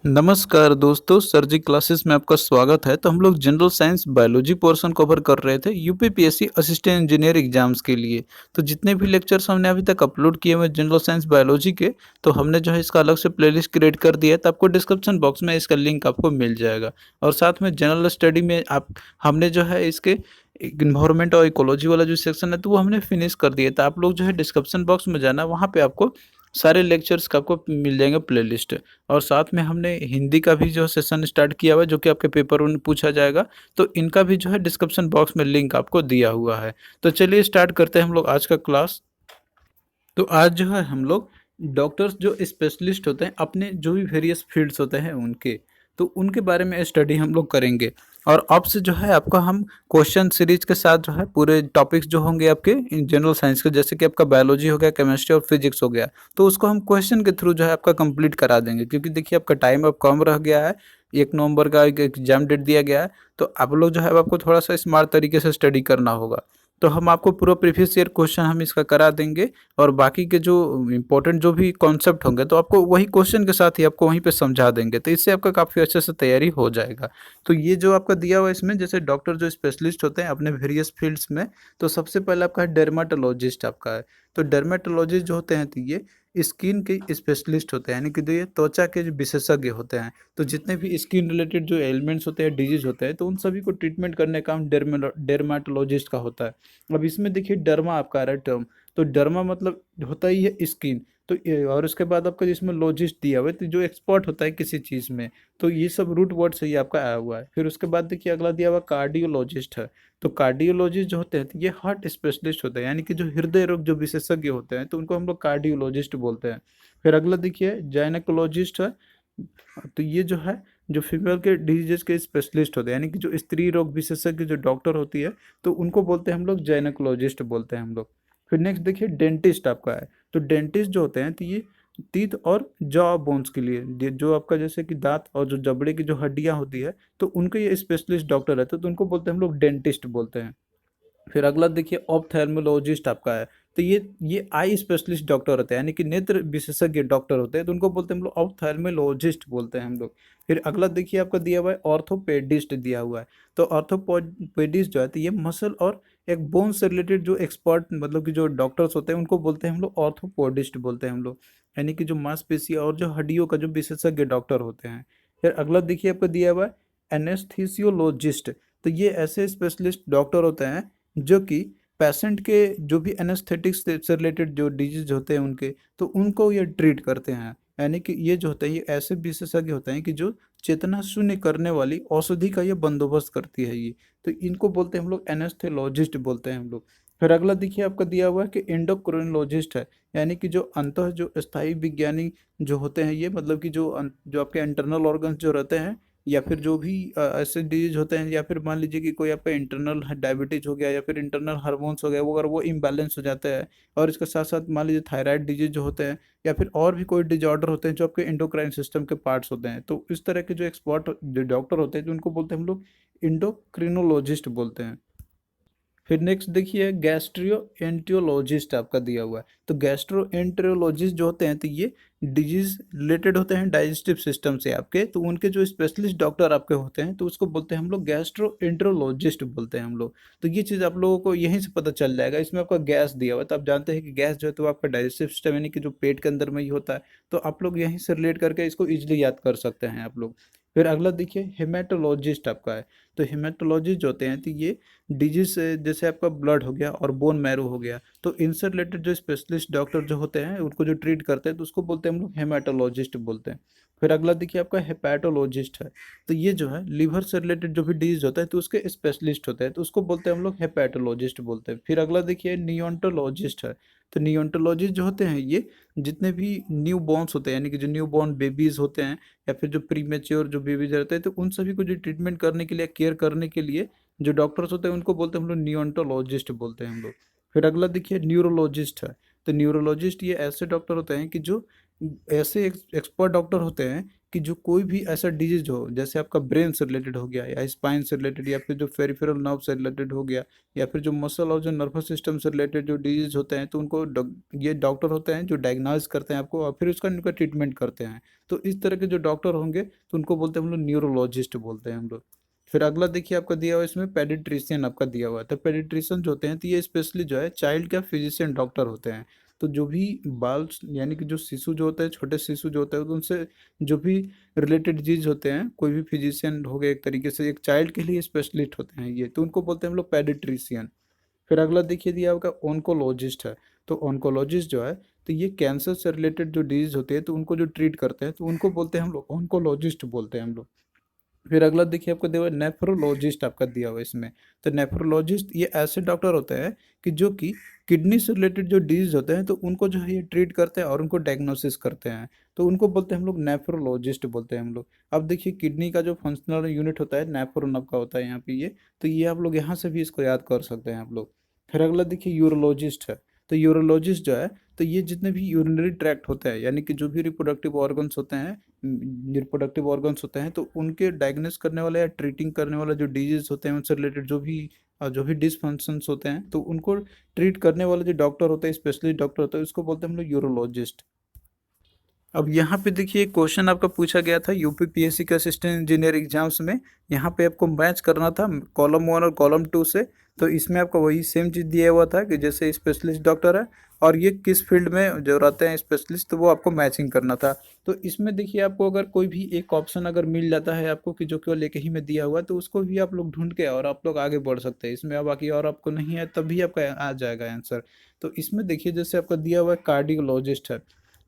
नमस्कार दोस्तों, सर जी क्लासेस में आपका स्वागत है। तो हम लोग general science biology portion cover कर रहे थे यूपीपीएससी असिस्टेंट इंजीनियर एग्जाम्स के लिए। तो जितने भी लेक्चर्स हमने अभी तक अपलोड किए हुए जनरल साइंस बायोलॉजी के, तो हमने जो है इसका अलग से प्लेलिस्ट क्रिएट कर दिया है। तो आपको डिस्क्रिप्शन बॉक्स में इसका लिंक आपको मिल जाएगा। और साथ में जनरल स्टडी में आप हमने जो है इसके इन्वायरमेंट और इकोलॉजी वाला जो सेक्शन है तो वो हमने फिनिश कर दिया। तो आप लोग जो है डिस्क्रिप्शन बॉक्स में जाना, वहाँ पे आपको सारे लेक्चर्स का आपको मिल जाएंगे प्लेलिस्ट। और साथ में हमने हिंदी का भी जो सेशन स्टार्ट किया हुआ है, जो कि आपके पेपर में पूछा जाएगा। तो इनका भी जो है डिस्क्रिप्शन बॉक्स में लिंक आपको दिया हुआ है। तो चलिए स्टार्ट करते हैं हम लोग आज का क्लास। तो आज जो है हम लोग डॉक्टर्स जो स्पेशलिस्ट होते हैं अपने जो भी वेरियस फील्ड्स होते हैं उनके, तो उनके बारे में स्टडी हम लोग करेंगे। और अब से जो है आपका हम क्वेश्चन सीरीज के साथ जो है पूरे टॉपिक्स जो होंगे आपके जनरल साइंस के, जैसे कि आपका बायोलॉजी हो गया, केमिस्ट्री और फिजिक्स हो गया, तो उसको हम क्वेश्चन के थ्रू जो है आपका कंप्लीट करा देंगे। क्योंकि देखिए आपका टाइम अब कम रह गया है, 1 नवंबर का एक एग्जाम डेट दिया गया है। तो आप लोग जो है आपको थोड़ा सा स्मार्ट तरीके से स्टडी करना होगा। तो हम आपको पूरा प्रीवियस ईयर क्वेश्चन हम इसका करा देंगे। और बाकी के जो इम्पोर्टेंट जो भी कॉन्सेप्ट होंगे तो आपको वही क्वेश्चन के साथ ही आपको वहीं पे समझा देंगे। तो इससे आपका काफ़ी अच्छे से तैयारी हो जाएगा। तो ये जो आपका दिया हुआ है इसमें, जैसे डॉक्टर जो स्पेशलिस्ट होते हैं अपने वेरियस फील्ड्स में, तो सबसे पहले आपका है डर्माटोलॉजिस्ट आपका है। तो डर्माटोलॉजिस्ट जो होते हैं तो ये स्किन के स्पेशलिस्ट होते हैं, यानी कि जो ये त्वचा के जो विशेषज्ञ होते हैं। तो जितने भी स्किन रिलेटेड जो एलिमेंट्स होते हैं, डिजीज होते हैं, तो उन सभी को ट्रीटमेंट करने का काम डर्माटोलॉजिस्ट का होता है। अब इसमें देखिए डर्मा आपका आ रहा है टर्म। तो डर्मा मतलब होता ही है स्किन। तो और उसके बाद आपका जिसमें लॉजिस्ट दिया हुआ है, तो जो एक्सपर्ट होता है किसी चीज़ में। तो ये सब रूट वर्ड से ही आपका आया हुआ है। फिर उसके बाद देखिए अगला दिया हुआ कार्डियोलॉजिस्ट है। तो कार्डियोलॉजिस्ट जो होते हैं तो ये हार्ट स्पेशलिस्ट होते हैं, यानी कि जो हृदय रोग जो विशेषज्ञ होते हैं, तो उनको हम लोग कार्डियोलॉजिस्ट बोलते हैं। फिर अगला देखिए जाइनेकोलॉजिस्ट है। तो ये जो है जो फीमेल के डिजीज के स्पेशलिस्ट होते हैं, यानी कि जो स्त्री रोग विशेषज्ञ जो डॉक्टर होती है, तो उनको बोलते हैं हम लोग जाइनेकोलॉजिस्ट बोलते हैं हम लोग। फिर नेक्स्ट देखिए डेंटिस्ट आपका है। तो डेंटिस्ट जो होते हैं तो ये टीथ और जॉ बोन्स के लिए, जो आपका जैसे कि दांत और जो जबड़े की जो हड्डियां होती है, तो उनके ये स्पेशलिस्ट डॉक्टर रहते हैं, तो उनको बोलते हैं हम लोग डेंटिस्ट बोलते हैं। फिर अगला देखिए ऑप्थेल्मोलॉजिस्ट आपका है। तो ये आई स्पेशलिस्ट डॉक्टर होते हैं, यानी कि नेत्र विशेषज्ञ डॉक्टर होते हैं, तो उनको बोलते हैं हम लोग ऑप्थेल्मोलॉजिस्ट बोलते हैं हम लोग। फिर अगला देखिए आपका दिया हुआ है ऑर्थोपेडिस्ट दिया हुआ है। तो ऑर्थोपेडिस्ट जो है तो ये मसल और एक बोन से रिलेटेड जो एक्सपर्ट, मतलब कि जो डॉक्टर्स होते हैं, उनको बोलते हैं हम लोग ऑर्थोपोडिस्ट बोलते हैं हम लोग। यानी कि जो मांसपेशी और जो हड्डियों का जो विशेषज्ञ डॉक्टर होते हैं। फिर अगला देखिए आपका दिया हुआ है एनेस्थीसियोलॉजिस्ट। तो ये ऐसे स्पेशलिस्ट डॉक्टर होते हैं जो कि पेशेंट के जो भी एनेस्थेटिक्स से रिलेटेड जो डिजीज होते हैं उनके, तो उनको ये ट्रीट करते हैं। यानी कि ये जो होते हैं ये ऐसे विशेषज्ञ होते हैं कि जो चेतना शून्य करने वाली औषधि का ये बंदोबस्त करती है ये। तो इनको बोलते हैं हम लोग एनेस्थेलॉजिस्ट बोलते हैं हम लोग। फिर अगला देखिए आपका दिया हुआ है कि एंडोक्रिनोलॉजिस्ट है। यानी कि जो अंतः जो स्थायी विज्ञानी जो होते हैं ये, मतलब कि जो आपके इंटरनल ऑर्गन्स जो रहते हैं, या फिर जो भी ऐसे डिजीज होते हैं, या फिर मान लीजिए कि कोई आपका इंटरनल डायबिटीज हो गया या फिर इंटरनल हार्मोन्स हो गया, वो अगर वो इम्बैलेंस हो जाता है, और इसके साथ साथ मान लीजिए थायराइड डिजीज जो होते हैं, या फिर और भी कोई डिजॉर्डर होते हैं जो आपके एंडोक्राइन सिस्टम के पार्ट्स होते हैं, तो इस तरह के जो एक्सपर्ट जो डॉक्टर होते हैं, तो उनको बोलते हैं हम लोग इंडोक्रिनोलॉजिस्ट बोलते हैं। फिर नेक्स्ट देखिए गैस्ट्रियो एंट्रियोलॉजिस्ट आपका दिया हुआ है। तो गैस्ट्रो एंट्रियोलॉजिस्ट जो होते हैं तो ये डिजीज रिलेटेड होते हैं डाइजेस्टिव सिस्टम से आपके, तो उनके जो स्पेशलिस्ट डॉक्टर आपके होते हैं तो उसको बोलते हैं हम लोग गैस्ट्रो एंट्रियोलॉजिस्ट बोलते हैं हम लोग। तो ये चीज़ आप लोगों को यहीं से पता चल जाएगा। इसमें आपका गैस दिया हुआ है, तो आप जानते हैं कि गैस जो है तो आपका डाइजेस्टिव सिस्टम, यानी कि जो पेट के अंदर में ही होता है। तो आप लोग यहीं से रिलेट करके इसको इजिली याद कर सकते हैं आप लोग। फिर अगला देखिए हेमेटोलॉजिस्ट आपका है। तो हेमेटोलॉजिस्ट जो होते हैं तो ये डिजीज जैसे आपका ब्लड हो गया और बोन मैरो हो गया, तो इनसे रिलेटेड जो स्पेशलिस्ट डॉक्टर जो होते हैं उनको जो ट्रीट करते हैं, तो उसको बोलते हैं हम लोग हेमाटोलॉजिस्ट बोलते हैं। फिर अगला देखिए आपका हेपेटोलॉजिस्ट है। तो ये जो है लीवर से रिलेटेड जो भी डिजीज होता है तो उसके स्पेशलिस्ट होते हैं, तो उसको बोलते हैं हम लोग हेपेटोलॉजिस्ट बोलते हैं। फिर अगला देखिए नियोन्टोलॉजिस्ट है। तो नियोन्टोलॉजिस्ट जो होते हैं ये जितने भी न्यू बॉर्न्स होते हैं, यानी कि जो न्यू बॉर्न बेबीज होते हैं, या फिर जो प्रीमेच्योर जो बेबीज रहते हैं, तो उन सभी को जो ट्रीटमेंट करने के लिए, केयर करने के लिए जो डॉक्टर्स होते हैं उनको बोलते हैं हम लोग नियोन्टोलॉजिस्ट बोलते हैं हम लोग। फिर अगला देखिए न्यूरोलॉजिस्ट है। तो न्यूरोलॉजिस्ट ये ऐसे डॉक्टर होते हैं कि जो ऐसे एक्सपर्ट डॉक्टर होते हैं कि जो कोई भी ऐसा डिजीज हो, जैसे आपका ब्रेन से रिलेटेड हो गया या स्पाइन से रिलेटेड या फिर जो पेरिफेरल नर्व से रिलेटेड हो गया या फिर जो मसल और जो नर्वस सिस्टम से रिलेटेड जो डिजीज होते हैं, तो उनको ये डॉक्टर होते हैं जो डायग्नोज करते हैं आपको और फिर उसका उनका ट्रीटमेंट करते हैं। तो इस तरह के जो डॉक्टर होंगे तो उनको बोलते हैं हम लोग न्यूरोलॉजिस्ट बोलते हैं हम लोग। फिर अगला देखिए आपका दिया हुआ है इसमें पेडिट्रिशियन आपका दिया हुआ है। तो पेडिट्रिशियन जो होते हैं तो ये स्पेशली जो है चाइल्ड का फिजिशियन डॉक्टर होते हैं। तो जो भी बाल यानी कि जो शिशु जो होता है, छोटे शिशु जो होता है, तो उनसे जो भी रिलेटेड डिजीज होते हैं, कोई भी फिजिशियन हो गए एक तरीके से, एक चाइल्ड के लिए स्पेशलिस्ट होते हैं ये, तो उनको बोलते हैं हम लोग पेडिट्रिशियन। फिर अगला देखिए दिया आपका ऑन्कोलॉजिस्ट है। तो ऑन्कोलॉजिस्ट जो है तो ये कैंसर से रिलेटेड जो डिजीज होते हैं तो उनको जो ट्रीट करते हैं तो उनको बोलते हैं हम लोग ऑन्कोलॉजिस्ट बोलते हैं हम लोग। फिर अगला देखिए आपको दिया हुआ है नेफ्रोलॉजिस्ट आपका दिया हुआ है इसमें। तो नेफ्रोलॉजिस्ट ये ऐसे डॉक्टर होते हैं कि जो कि किडनी से रिलेटेड जो डिजीज होते हैं तो उनको जो है ये ट्रीट करते हैं और उनको डायग्नोसिस करते हैं। तो उनको बोलते हैं हम लोग नेफ्रोलॉजिस्ट बोलते हैं हम लोग। अब देखिए किडनी का जो फंक्शनल यूनिट होता है नेफ्रो नाम का होता है यहाँ पे ये। तो ये आप लोग यहाँ से भी इसको याद कर सकते हैं आप लोग। फिर अगला देखिए यूरोलॉजिस्ट है। तो यूरोलॉजिस्ट जो है तो ये जितने भी यूरिनरी ट्रैक्ट होते हैं, यानी कि जो भी रिप्रोडक्टिव ऑर्गन्स होते हैं, रिप्रोडक्टिव ऑर्गन्स होते हैं, तो उनके डायग्नोस करने वाला या ट्रीटिंग करने वाला जो डिजीज होते हैं उनसे रिलेटेड जो भी डिसफंक्शंस होते हैं तो उनको ट्रीट करने वाले जो डॉक्टर होते हैं, स्पेशलिस्ट डॉक्टर होते हैं, उसको बोलते हैं हम लोग यूरोलॉजिस्ट। अब यहाँ पे देखिए एक क्वेश्चन आपका पूछा गया था यूपीपीएससी के असिस्टेंट इंजीनियर एग्जाम्स में। यहाँ पे आपको मैच करना था कॉलम 1 और कॉलम 2 से। तो इसमें आपको वही सेम चीज़ दिया हुआ था कि जैसे स्पेशलिस्ट डॉक्टर है और ये किस फील्ड में जो रहते हैं स्पेशलिस्ट, तो वो आपको मैचिंग करना था। तो इसमें देखिए आपको अगर कोई भी एक ऑप्शन अगर मिल जाता है आपको कि जो केवल एक ही में दिया हुआ है, तो उसको भी आप लोग ढूंढ के और आप लोग आगे बढ़ सकते हैं इसमें। अब बाकी और आपको नहीं है तब भी आपका आ जाएगा आंसर। तो इसमें देखिए जैसे आपका दिया हुआ है कार्डियोलॉजिस्ट है।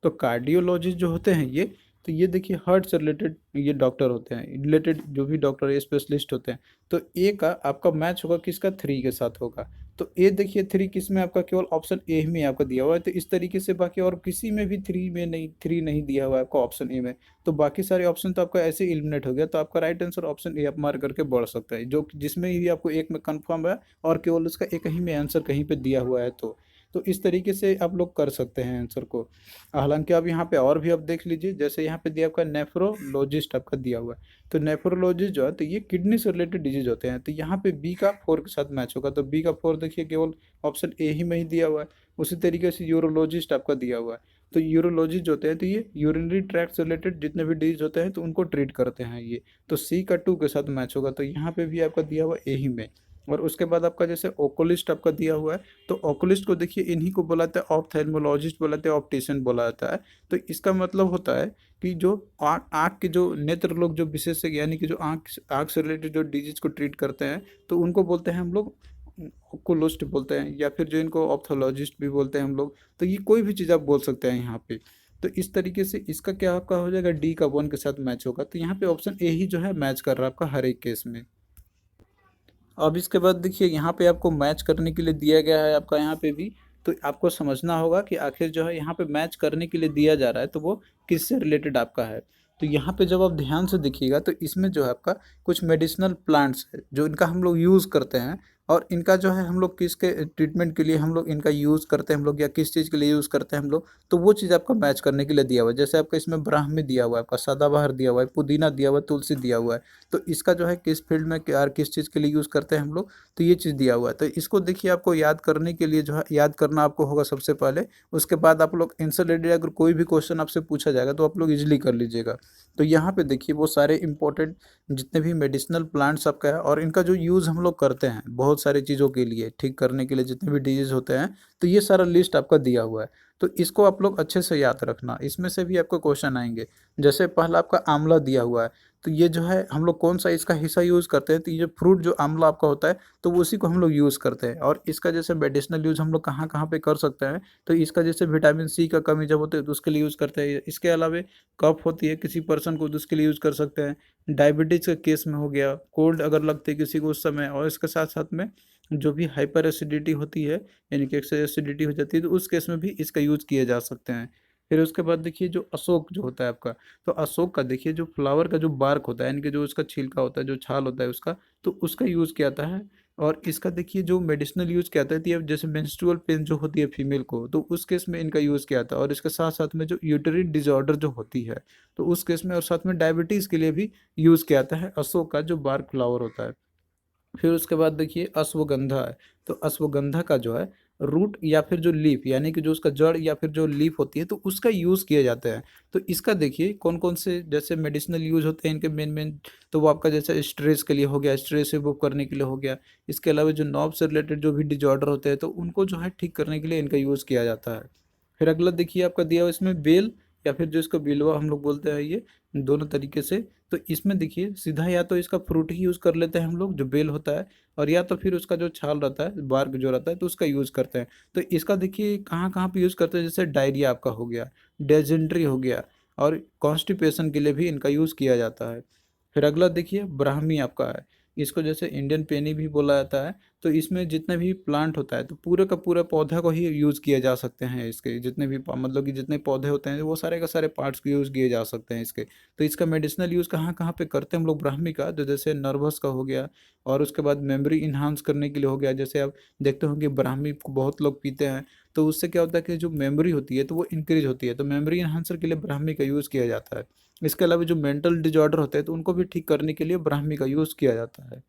तो कार्डियोलॉजिस्ट जो होते हैं ये, तो ये देखिए हार्ट से रिलेटेड ये डॉक्टर होते हैं, रिलेटेड जो भी डॉक्टर है स्पेशलिस्ट होते हैं। तो ए का आपका मैच होगा किसका, 3 के साथ होगा। तो ए देखिए 3 किस में आपका, केवल ऑप्शन ए में आपका दिया हुआ है। तो इस तरीके से बाकी और किसी में भी 3 में नहीं, 3 नहीं दिया हुआ है आपको ऑप्शन ए में। तो बाकी सारे ऑप्शन तो आपका ऐसे एलिमिनेट हो गया। तो आपका राइट आंसर ऑप्शन ए आप मार्क करके बढ़ सकता है, जो जिसमें भी आपको एक में कन्फर्म है और केवल उसका एक ही में आंसर कहीं पे दिया हुआ है। तो इस तरीके से आप लोग कर सकते हैं आंसर को। हालांकि अब यहाँ पे और भी आप देख लीजिए, जैसे यहाँ पे दिया आपका नेफ्रोलॉजिस्ट आपका दिया हुआ है। तो नेफ्रोलॉजिस्ट जो है तो ये किडनी से रिलेटेड डिजीज होते हैं। तो यहाँ पे बी का 4 के साथ मैच होगा। तो बी का 4 देखिए केवल ऑप्शन ए ही में ही दिया हुआ है। उसी तरीके से यूरोलॉजिस्ट आपका दिया हुआ है। तो यूरोलॉजिस्ट जो होते हैं तो ये यूरिनरी ट्रैक्ट से रिलेटेड जितने भी डिजीज होते हैं तो उनको ट्रीट करते हैं ये। तो सी का 2 के साथ मैच होगा। तो यहाँ पे भी आपका दिया हुआ ए ही में। और उसके बाद आपका जैसे ओकुलिस्ट आपका दिया हुआ है। तो ओकुलिस्ट को देखिए इन्हीं को बोला जाता है ऑप्थेल्मोलॉजिस्ट बोला जाता है, ऑप्टिशियन बोला जाता है। तो इसका मतलब होता है कि जो आँख के जो नेत्र लोग जो विशेषज्ञ, यानी कि जो आँख आँख से रिलेटेड जो डिजीज को ट्रीट करते हैं तो उनको बोलते हैं हम लोग ओकुलिस्ट बोलते हैं, या फिर जो इनको ऑप्थोलॉजिस्ट भी बोलते हैं हम लोग। तो ये कोई भी चीज़ आप बोल सकते हैं यहाँ पे। तो इस तरीके से इसका क्या आपका हो जाएगा, डी का 1 के साथ मैच होगा। तो यहाँ पे ऑप्शन ए ही जो है मैच कर रहा है आपका हर एक केस में। अब इसके बाद देखिए यहाँ पे आपको मैच करने के लिए दिया गया है आपका यहाँ पे भी। तो आपको समझना होगा कि आखिर जो है यहाँ पे मैच करने के लिए दिया जा रहा है तो वो किससे रिलेटेड आपका है। तो यहाँ पे जब आप ध्यान से देखिएगा तो इसमें जो है आपका कुछ मेडिसिनल प्लांट्स है जो इनका हम लोग यूज़ करते हैं। और इनका जो है हम लोग किसके ट्रीटमेंट के लिए हम लोग इनका यूज़ करते हैं हम लोग, या किस चीज़ के लिए यूज़ करते हैं हम लोग, तो वो चीज़ आपका मैच करने के लिए दिया हुआ है। जैसे आपका इसमें ब्राह्मी दिया हुआ है, आपका सदाबहार दिया हुआ है, पुदीना दिया हुआ है, तुलसी दिया हुआ है। तो इसका जो है किस फील्ड में क्या किस चीज़ के लिए यूज़ करते हैं हम लोग, तो ये चीज़ दिया हुआ है। तो इसको देखिए आपको याद करने के लिए जो है याद करना आपको होगा सबसे पहले। उसके बाद आप लोग इनसे रिलेटेड अगर कोई भी क्वेश्चन आपसे पूछा जाएगा तो आप लोग इजीली कर लीजिएगा। तो यहाँ पे देखिए वो सारे इंपॉर्टेंट जितने भी मेडिसिनल प्लांट्स आपका है और इनका जो यूज़ हम लोग करते हैं बहुत सारी चीज़ों के लिए, ठीक करने के लिए जितने भी डिजीज होते हैं, तो ये सारा लिस्ट आपका दिया हुआ है। तो इसको आप लोग अच्छे से याद रखना, इसमें से भी आपको क्वेश्चन आएंगे। जैसे पहला आपका आंवला दिया हुआ है। तो ये जो है हम लोग कौन सा इसका हिस्सा यूज़ करते हैं, तो ये फ्रूट जो आंवला आपका होता है तो वो उसी को हम लोग यूज़ करते हैं। और इसका जैसे मेडिसिनल यूज़ हम लोग कहाँ कहाँ पे कर सकते हैं, तो इसका जैसे विटामिन सी का कमी जब होती है तो उसके लिए यूज़ करते हैं। इसके अलावा कफ होती है किसी पर्सन को तो उसके लिए यूज़ कर सकते हैं। डायबिटीज़ के केस में हो गया, कोल्ड अगर लगती है किसी को उस समय, और इसके साथ साथ में जो भी हाइपर एसिडिटी होती है, यानी कि एक्सेस एसिडिटी हो जाती है, तो उस केस में भी इसका यूज़ किए जा सकते हैं। फिर उसके बाद देखिए जो अशोक जो होता है आपका, तो अशोक का देखिए जो फ्लावर का जो बार्क होता है, यानी कि जो उसका छिलका होता है, जो छाल होता है उसका, तो उसका यूज़ किया जाता है और इसका देखिए जो मेडिसिनल यूज़ क्या आता है, अब जैसे मेंस्ट्रुअल पेन जो होती है फीमेल को, तो उस केस में इनका यूज़ किया था। और इसके साथ-साथ में जो यूटेरिन डिसऑर्डर जो होती है, तो उस केस में और साथ में डायबिटीज़ के लिए भी यूज़ किया जाता है अशोक का जो बार्क फ्लावर होता है। फिर उसके बाद देखिए अश्वगंधा है, तो अश्वगंधा का जो है रूट या फिर जो लीफ यानी कि जो उसका जड़ या फिर जो लीफ होती है, तो उसका यूज़ किया जाता है। तो इसका देखिए कौन-कौन से जैसे मेडिसिनल यूज़ होते हैं इनके मेन-मेन, तो वो आपका जैसे स्ट्रेस के लिए हो गया, स्ट्रेस रिमूव करने के लिए हो गया। इसके अलावा जो नर्व से रिलेटेड जो भी डिसऑर्डर होते हैं, तो उनको जो है ठीक करने के लिए इनका यूज़ किया जाता है। फिर अगला देखिए आपका दिया हुआ इसमें बेल या फिर जो इसको बिलवा हम लोग बोलते हैं, ये दोनों तरीके से। तो इसमें देखिए सीधा या तो इसका फ्रूट ही यूज़ कर लेते हैं हम लोग जो बेल होता है, और या तो फिर उसका जो छाल रहता है, बार्क जो रहता है, तो उसका यूज़ करते हैं। तो इसका देखिए कहाँ-कहाँ पे यूज़ करते हैं, जैसे डायरिया आपका हो गया, डिसेंट्री हो गया, और कॉन्स्टिपेशन के लिए भी इनका यूज़ किया जाता है। फिर अगला देखिए ब्राह्मी आपका है, इसको जैसे इंडियन पेनी भी बोला जाता है। तो इसमें जितना भी प्लांट होता है, तो पूरे का पूरा पौधा को ही यूज़ किए जा सकते हैं, इसके जितने भी मतलब कि जितने पौधे होते हैं वो सारे का सारे पार्ट्स को यूज़ किए जा सकते हैं इसके। तो इसका मेडिसिनल यूज़ कहाँ-कहाँ पे करते हैं हम लोग ब्राह्मी का, तो जैसे नर्वस का हो गया, और उसके बाद मेमोरी एनहांस करने के लिए हो गया। जैसे आप देखते होंगे ब्राह्मी को बहुत लोग पीते हैं, तो उससे क्या होता है कि जो मेमोरी होती है तो वो इंक्रीज़ होती है, तो मेमोरी एनहांसर के लिए ब्राह्मी का यूज़ किया जाता है। इसके अलावा जो मेंटल डिसऑर्डर होते हैं, तो उनको भी ठीक करने के लिए ब्राह्मी का यूज़ किया जाता है।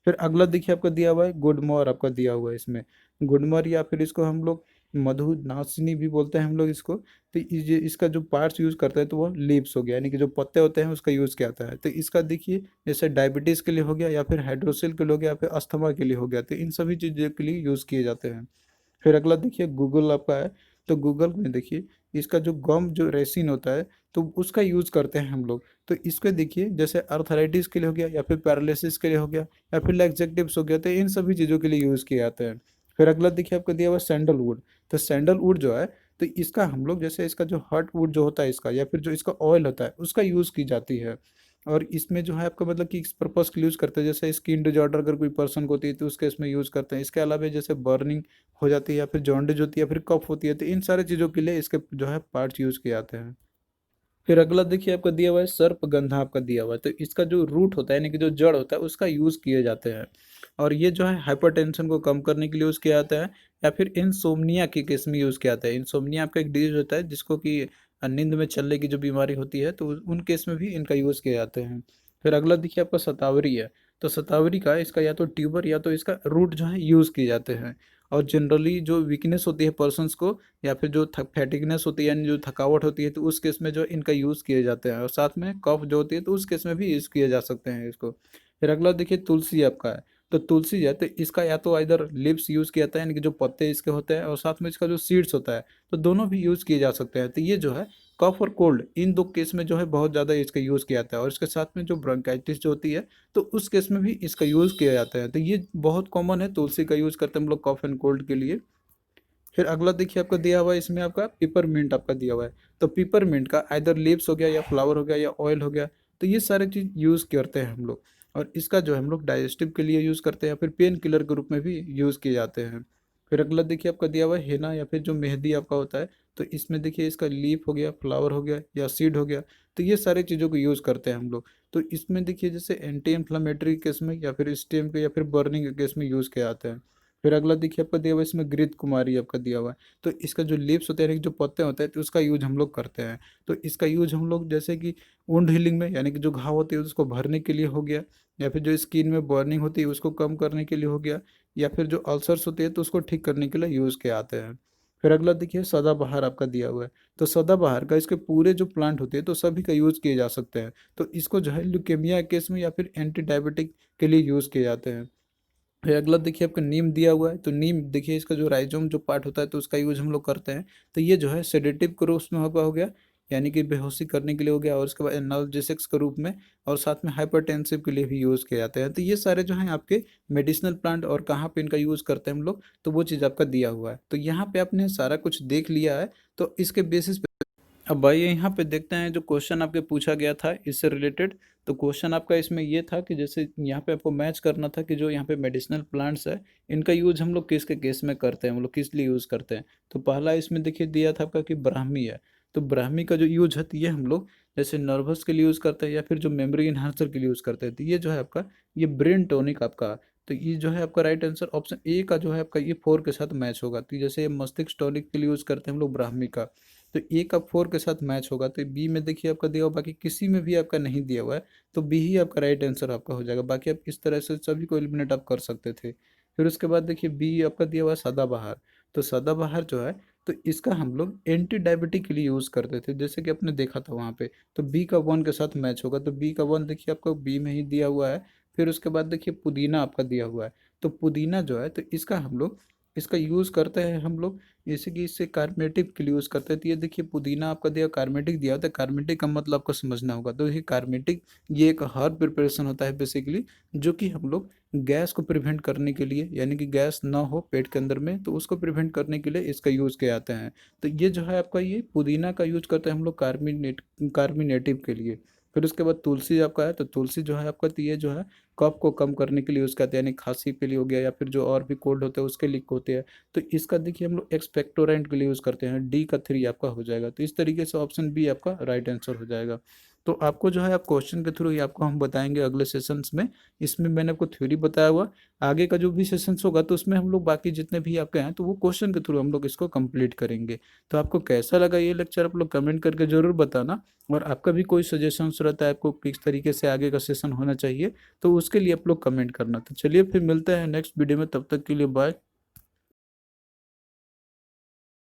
फिर अगला देखिए आपका दिया हुआ है गुडमोर, आपका दिया हुआ है इसमें गुडमोर, या फिर इसको हम लोग मधुनासिनी भी बोलते हैं हम लोग इसको। तो ये इसका जो पार्ट्स यूज़ करते हैं, तो वो लीव्स हो गया यानी कि जो पत्ते होते हैं उसका यूज़ किया जाता है। तो इसका देखिए जैसे डायबिटीज़ के लिए हो गया, या फिर हाइड्रोसिल के लिए हो गया, या फिर अस्थमा के लिए हो गया, तो इन सभी चीज़ों के लिए यूज़ किए जाते हैं। फिर अगला देखिए गूगल आपका है, तो गूगल में देखिए इसका जो गम जो रेसिन होता है, तो उसका यूज़ करते हैं हम लोग। तो इसको देखिए जैसे अर्थराइटिस के लिए हो गया, या फिर पैरालिसिस के लिए हो गया, या फिर लैक्सेटिव्स हो गया, तो इन सभी चीज़ों के लिए यूज़ किए जाते हैं। फिर अगला देखिए आपको दिया हुआ है सैंडलवुड, तो सैंडलवुड जो है, तो इसका हम लोग जैसे इसका जो हार्टवुड जो होता है इसका, या फिर जो इसका ऑयल होता है उसका यूज़ की जाती है। और इसमें जो है आपका मतलब कि इस पर्पज़ के लिए यूज़ करते हैं, जैसे स्किन डिसऑर्डर अगर कोई पर्सन को होती है तो उसके इसमें यूज़ करते हैं। इसके अलावा जैसे बर्निंग हो जाती है, या फिर जॉन्डिस होती है, या फिर कफ होती है, तो इन सारी चीज़ों के लिए इसके जो है पार्ट्स यूज़ किए जाते हैं। फिर अगला देखिए आपका दिया हुआ है सर्पगंधा, आपका दिया हुआ है, तो इसका जो रूट होता है यानी कि जो जड़ होता है उसका यूज़ किए जाते हैं। और ये जो है हाइपरटेंशन को कम करने के लिए यूज़ किया जाता है, या फिर इंसोम्निया के केस में यूज़ किया जाता है। इंसोम्निया आपका एक डिजीज होता है जिसको कि नींद में चलने की जो बीमारी होती है, तो उन केस में भी इनका यूज़ किए जाते हैं। फिर अगला देखिए आपका शतावरी है, तो शतावरी का इसका या तो ट्यूबर या तो इसका रूट जो है यूज़ किए जाते हैं। और जनरली जो वीकनेस होती है पर्सन्स को, या फिर जो फैटिगनेस होती है यानी जो थकावट होती है, तो उस केस में जो इनका यूज़ किए जाते हैं। और साथ में कफ जो होती है, तो उस केस में भी यूज़ किए जा सकते हैं इसको। फिर अगला देखिए तुलसी आपका है, तो तुलसी जो है तो इसका या तो इधर लीव्स यूज़ किया जाता है यानी कि जो पत्ते इसके होते हैं, और साथ में इसका जो सीड्स होता है, तो दोनों भी यूज़ किए जा सकते हैं। तो ये जो है कफ और कोल्ड इन दो केस में जो है बहुत ज़्यादा इसका यूज़ किया जाता है। और इसके साथ में जो ब्रोंकाइटिस जो होती है, तो उस केस में भी इसका यूज़ किया जाता है। तो ये बहुत कॉमन है, तुलसी का यूज़ करते हैं हम लोग कफ एंड कोल्ड के लिए। फिर अगला देखिए आपका दिया हुआ है इसमें आपका पिपरमिंट आपका दिया हुआ है, तो पिपरमिंट का आइदर लीव्स हो गया, या फ्लावर हो गया, या ऑयल हो गया, तो ये सारे चीज़ यूज़ करते हैं हम लोग। और इसका जो है हम लोग डाइजेस्टिव के लिए यूज़ करते हैं, या फिर पेन किलर के रूप में भी यूज़ किए जाते हैं। फिर अगला देखिए आपका दिया हुआ है हेना, या फिर जो मेहंदी आपका होता है, तो इसमें देखिए इसका लीफ हो गया, फ्लावर हो गया, या सीड हो गया, तो ये सारी चीज़ों को यूज़ करते हैं हम लोग। तो इसमें देखिए जैसे एंटी इन्फ्लामेटरी केस में, या फिर स्टेम के, या फिर बर्निंग के केस में यूज़ किया जाता है। फिर अगला देखिए आपका दिया हुआ है इसमें घृत कुमारी आपका दिया हुआ है, तो इसका जो लीव्स होते हैं यानी कि जो पत्ते होते हैं, तो उसका यूज़ हम लोग करते हैं। तो इसका यूज़ हम लोग जैसे कि वुंड हीलिंग में यानी कि जो घाव होती है उसको भरने के लिए हो गया, या फिर जो स्किन में बर्निंग होती है उसको कम करने के लिए हो गया, या फिर जो अल्सर्स होती है तो उसको ठीक करने के लिए यूज़ किए आते हैं। फिर अगला देखिए सदाबहार आपका दिया हुआ है, तो सदाबहार का इसके पूरे जो प्लांट होते हैं तो सभी का यूज़ किए जा सकते हैं। तो इसको जो है ल्यूकेमिया केस में, या फिर एंटी डायबिटिक के लिए यूज़ किए जाते हैं। फिर अगला देखिए आपका नीम दिया हुआ है, तो नीम देखिए इसका जो राइज़ोम जो पार्ट होता है, तो उसका यूज़ हम लोग करते हैं। तो ये जो है सेडेटिव के रूप में हो गया, यानी कि बेहोशी करने के लिए हो गया, और उसके बाद एनाल्जेसिक्स के रूप में, और साथ में हाइपरटेंसिव के लिए भी यूज़ किए जाते हैं। तो ये सारे जो हैं आपके मेडिसिनल प्लांट, और कहाँ पे इनका यूज़ करते हैं हम लोग, तो वो चीज़ आपका दिया हुआ है। तो यहाँ पे आपने सारा कुछ देख लिया है, तो इसके बेसिस अब आइए यहाँ पे देखते हैं जो क्वेश्चन आपके पूछा गया था इससे रिलेटेड। तो क्वेश्चन आपका इसमें ये था कि जैसे यहाँ पे आपको मैच करना था कि जो यहाँ पे मेडिसिनल प्लांट्स है, इनका यूज़ हम लोग किसके केस में करते हैं, हम लोग किस लिए यूज़ करते हैं। तो पहला इसमें देखिए दिया था आपका कि ब्राह्मी है, तो ब्राह्मी का जो यूज है, तो ये हम लोग जैसे नर्वस के लिए यूज़ करते हैं, या फिर जो मेमोरी इन्हांसर के लिए यूज़ करते हैं। तो ये जो है आपका ये ब्रेन टॉनिक आपका तो ये जो है आपका राइट आंसर ऑप्शन ए का जो है आपका ये 4 के साथ मैच होगा। तो जैसे मस्तिष्क टॉनिक के लिए यूज़ करते हैं हम लोग ब्राह्मी का, तो ए का 4 के साथ मैच होगा। तो बी में देखिए आपका दिया हुआ, बाकी किसी में भी आपका नहीं दिया हुआ है, तो बी ही आपका राइट आंसर आपका हो जाएगा। बाकी आप इस तरह से सभी को एलिमिनेट आप कर सकते थे। फिर उसके बाद देखिए बी आपका दिया हुआ है सदाबहार। तो सदाबहार जो है, तो इसका हम लोग एंटी डायबिटिक के लिए यूज़ करते थे, जैसे कि आपने देखा था वहाँ पे। तो बी का 1 के साथ मैच होगा, तो बी का 1 देखिए आपका बी में ही दिया हुआ है। फिर उसके बाद देखिए पुदीना आपका दिया हुआ है। तो पुदीना जो है, तो इसका हम लोग इसका यूज़ करते हैं हम लोग, जैसे कि इससे कार्मेटिक के लिए यूज़ करते हैं। तो ये देखिए पुदीना आपका दिया कार्मेटिक दिया होता है। कार्मेटिक का मतलब आपको समझना होगा। तो ये कार्मेटिक ये एक हर्ब प्रिपरेशन होता है बेसिकली, जो कि हम लोग गैस को प्रिवेंट करने के लिए, यानी कि गैस ना हो पेट के अंदर में, तो उसको प्रिवेंट करने के लिए इसका यूज़ किए जाते हैं। तो ये जो है आपका ये पुदीना का यूज़ करते हैं हम लोग कार्मिनेटिव के लिए। फिर उसके बाद तुलसी आपका है, तो तुलसी जो है आपका, तो ये जो है कफ को कम करने के लिए यूज़ करते हैं, यानी खांसी के लिए हो गया, या फिर जो और भी कोल्ड होते हैं उसके लिए होते हैं। तो इसका देखिए हम लोग एक्सपेक्टोरेंट के लिए यूज़ करते हैं। डी का 3 आपका हो जाएगा। तो इस तरीके से ऑप्शन बी आपका राइट आंसर हो जाएगा। तो आपको जो है आप क्वेश्चन के थ्रू ही आपको हम बताएंगे अगले सेशंस में। इसमें मैंने आपको थ्योरी बताया हुआ, आगे का जो भी सेशंस होगा तो उसमें हम लोग बाकी जितने भी आपके हैं तो वो क्वेश्चन के थ्रू हम लोग इसको कंप्लीट करेंगे। तो आपको कैसा लगा ये लेक्चर आप लोग कमेंट करके ज़रूर बताना। और आपका भी कोई सजेशंस रहता है आपको किस तरीके से आगे का सेशन होना चाहिए, तो उसके लिए आप लोग कमेंट करना। तो चलिए फिर मिलते हैं नेक्स्ट वीडियो में, तब तक के लिए बाय।